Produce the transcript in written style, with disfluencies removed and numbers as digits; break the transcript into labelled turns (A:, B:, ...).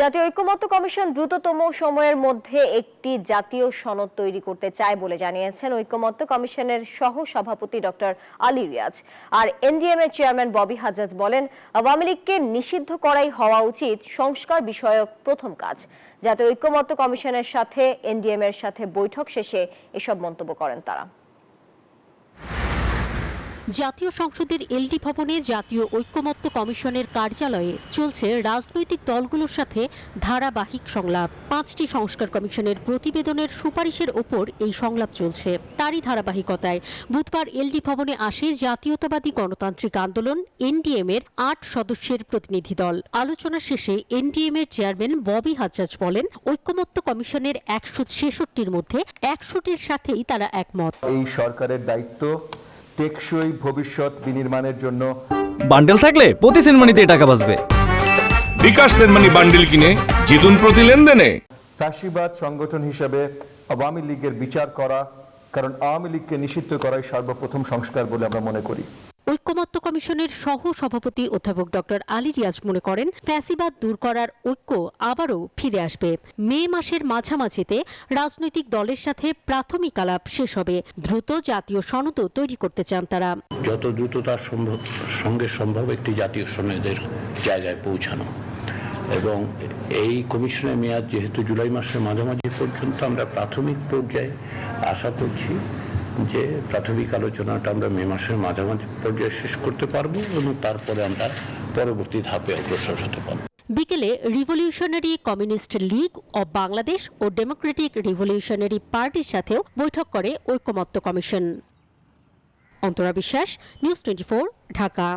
A: জাতীয় ঐকমত্য কমিশন দ্রুততম সময়ের মধ্যে একটি জাতীয় সনদ তৈরি করতে চায় বলে জানিয়েছেন ঐকমত্য কমিশনের সহ সভাপতি ডক্টর আলী রিয়াজ। আর এনডিএম এর চেয়ারম্যান ববি হাজ্জাজ বলেন, আওয়ামী লীগকে নিষিদ্ধ করাই হওয়া উচিত সংস্কার বিষয়ক প্রথম কাজ। জাতীয় ঐকমত্য কমিশনের সাথে এনডিএম এর সাথে বৈঠক শেষে এসব মন্তব্য করেন তারা।
B: জাতীয় সংসদের এলডি ভবনে জাতীয় ঐকমত্য কমিশনের কার্যালয়ে চলছে রাজনৈতিক দলগুলোর সাথে ধারাবাহিক সংলাপ। 5টি সংস্কার কমিশনের প্রতিবেদনের সুপারিশের ওপর এই সংলাপ চলছে। তারই ধারাবাহিকতায় বুধবার এলডি ভবনে আসে জাতীয়তাবাদী গণতান্ত্রিক আন্দোলন এনডিএম এর 8 সদস্যের প্রতিনিধি দল। আলোচনা শেষে এনডিএম এর চেয়ারম্যান ববি হাজ্জাজ বলেন, ঐকমত্য কমিশনের 166টির মধ্যে 100টির সাথেই তারা একমত।
C: এই সরকারের দায়িত্ব টেকসই ভবিষ্যৎ বিনির্মাণের জন্য
D: বান্ডেল থাকলে প্রতি সেনমানিতে টাকা বাঁচবে।
E: বিকাশ সেনমানি বান্ডেল কিনে জিতুন প্রতি লেনদেনে।
C: ফ্যাসিবাদ সংগঠন হিসেবে আওয়ামী লীগের বিচার করা, কারণ আওয়ামী লীগকে নিষিদ্ধ করাই সর্বপ্রথম সংস্কার বলে আমরা মনে করি।
B: ঐকমত্য কমিশনের সহ সভাপতি অধ্যাপক ডক্টর আলী রিয়াজ মনে করেন, ফ্যাসিবাদ দূর করার ঐক্য আবারও ফিরে আসবে। মে মাসের মাঝামাঝিতে রাজনৈতিক দলের সাথে প্রাথমিক আলাপ শেষ হবে। দ্রুত জাতীয় সনদও তৈরি করতে চান তারা।
F: যত দ্রুততার সঙ্গে সম্ভব একটি জাতীয় সনদের জায়গায় পৌঁছানো, এবং এই কমিশনের মেয়াদ যেহেতু জুলাই মাসের মাঝামাঝি পর্যন্ত, আমরা প্রাথমিক পর্যায়ে আশা করছি যে প্রাথমিক আলোচনাটা আমরা মে মাসের মাঝামাঝি পর্যায়ে শেষ করতে পারবো, এবং তারপরে আমরা পরবর্তী ধাপে অগ্রসর হতে পারবো।
B: বিকেলে revolutionary communist league of Bangladesh ও ডেমোক্রেটিক রিভলিউশনারি পার্টির সাথেও বৈঠক করে ঐকমত্য কমিশন। অন্তরা বিশ্বাস, নিউজ 24, ঢাকা।